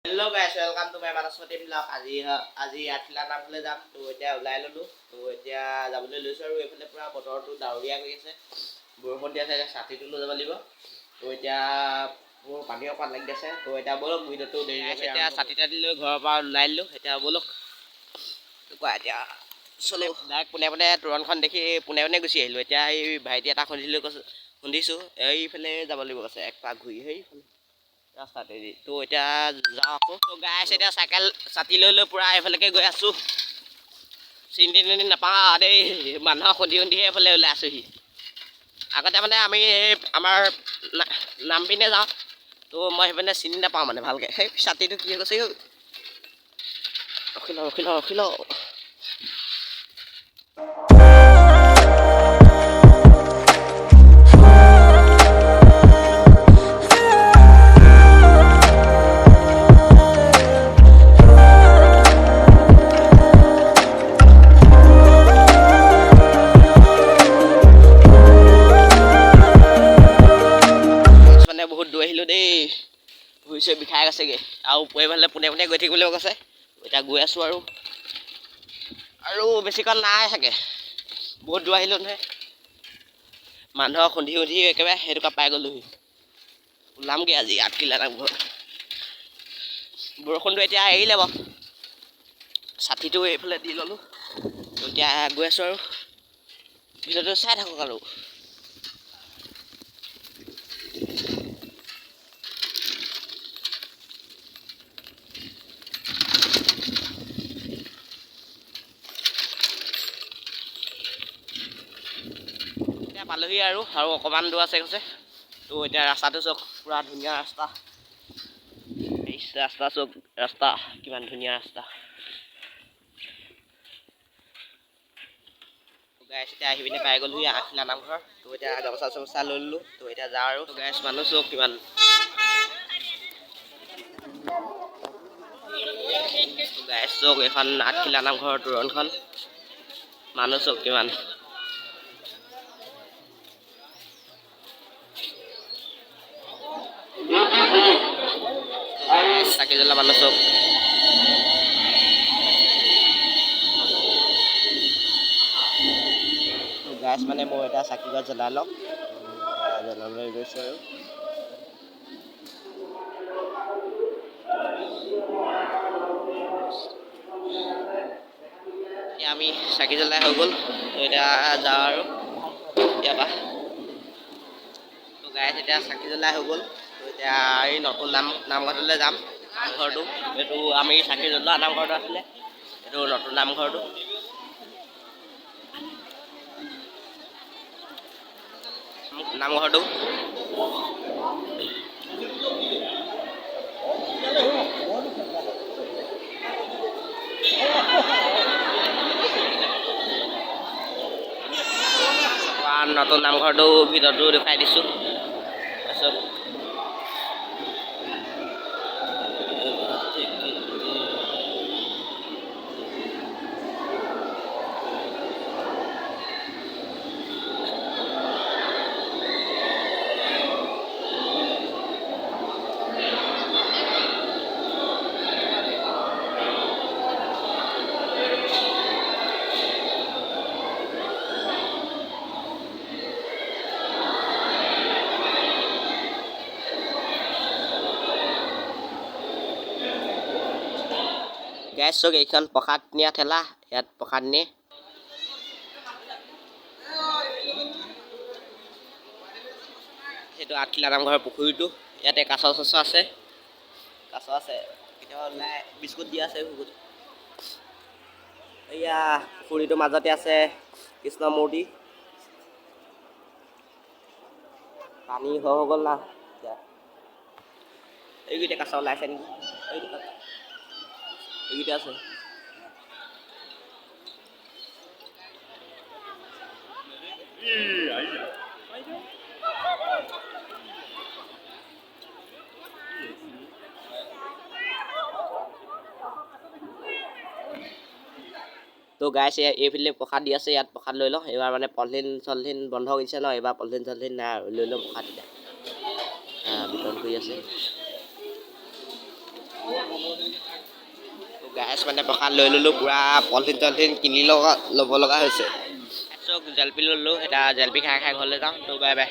Hello guys welcome to my Manaspati blog আজি আঠলা নামফালে যাম তো এতিয়া ওলাই ললো তো এতিয়া যাবলৈ লৈছো আৰু এইফালে পুৰা বতৰটো ডাৱৰীয়া কৰি আছে বৰষুণ দি আছে ছাতিটো লৈ যাব লাগিব তো এতিয়া মোৰ পানী অকণ লাগি আছে তো এতিয়া বলক ভিডিঅ'টো দেৰি আছে এতিয়া ছাতিটা লৈ ঘৰৰ পৰা ওলাই ললো এতিয়া বলক তো কোৱা এতিয়া চলে ডাইৰেক্ট পোনে পোনে তোৰণখন দেখি পোনে পোনে গুচি আহিলোঁ এতিয়া এই ভাইটি এটা খুন্দিছোঁ এইফালে যাব লাগিব কৈছে এক পাক ঘূৰি সেইফালে ৰাস্তাতে তো এতিয়া যাওঁ আকৌ তো গাইছ এতিয়া চাইকেল ছাতি লৈ পূৰা এইফালেকে গৈ আছোঁ চিনি নাপাওঁ দেই মানুহক খুন্দিহে এইফালে ওলাই আছোঁহি আগতে মানে আমি এই আমাৰ নাম পিনে যাওঁ তো মই সেইপিনে চিনি নাপাওঁ মানে ভালকৈ সেই ছাতিটো কি কৈছে ৰখি লওঁ বহুত দূৰ আহিলোঁ দেই ভৰি চৰি বিষাই গৈছেগৈ আৰু পৰিফালে পোনে পোনে গৈ থাকিব লাগিব কৈছে এতিয়া গৈ আছোঁ আৰু বেছিকণ নাই চাগে বহুত দূৰ আহিলোঁ নহয় মানুহক খুন্দি একেবাৰে সেইটোকে পাই গ'লোহি ওলামগৈ আজি 8 কিলা নামঘৰ বৰষুণটো এতিয়া এৰিলে বাৰু ছাতিটো এইফালে দি ল'লোঁ এতিয়া গৈ আছোঁ আৰু ভিডিঅ'টো চাই থাকক আৰু পালোহি আৰু অকণমান দূৰ আছে কৈছে তো এতিয়া ৰাস্তাটো চাওক পুৰা ধুনীয়া ৰাস্তা এই ৰাস্তা চাওক ৰাস্তা কিমান ধুনীয়া ৰাস্তা গাইছ এতিয়া আহি পিনে পাই গ'লোহি আঠলা নামঘৰ তো এতিয়া গামোচা চামোচা লৈ ল'লোঁ তো এতিয়া যাওঁ আৰু গাইছ মানুহ চাওক কিমান গাইছ চাওক এইখন আঠখিলা নামঘৰৰ তোৰণখন মানুহ চাওক কিমান চাকি জ্বলা মানুহ চব গাছ মানে মই এটা চাকি গছ জ্বলাই লওঁ জ্বলাবলৈ গৈছোঁ আৰু এতিয়া আমি চাকি জ্বলাই হৈ গ'ল এতিয়া যাওঁ আৰু ইয়াৰপৰা তো গাইছ এতিয়া চাকি জ্বলাই হৈ গ'ল তো এতিয়া এই নতুন নামঘৰটোলৈ যাম নামঘৰটো এইটো আমি চাকি জ্বলোৱা নামঘৰটো আছিলে এইটো নতুন নামঘৰটো নামঘৰটো নতুন নামঘৰটো ভিতৰতো দেখুৱাই দিছোঁ তাৰপিছত গাইছ চাওক এইখন প্ৰসাদ নিয়া ঠেলা ইয়াত প্ৰসাদ নিয়ে সেইটো আঠখিলা নামঘৰৰ পুখুৰীটো ইয়াতে কাছ আছে কেতিয়াবা ওলাই বিস্কুট দিয়া আছে এয়া পুখুৰীটোৰ মাজতে আছে কৃষ্ণ মূৰ্তি পানী হৈ গ'ল না এতিয়া এইকেইটা কাছ ওলাইছে নেকি এইকেইটা আছে তো গাইছ এইফালে প্ৰসাদ দি আছে ইয়াত প্ৰসাদ লৈ লওঁ এইবাৰ মানে পলিথিন বন্ধ কৰিছে ন এইবাৰ পলিথিন নাই আৰু লৈ লওঁ প্ৰসাদ এতিয়া বিতৰণ কৰি আছে গাইছ মানে প্ৰসাদ লৈ ল'লোঁ পূৰা পলিথিন কিনি ল'ব লগা হৈছে। চব জেলপি ল'লোঁ, এতিয়া জেলপি খাই ঘৰলৈ যাম। তো বাই বাই।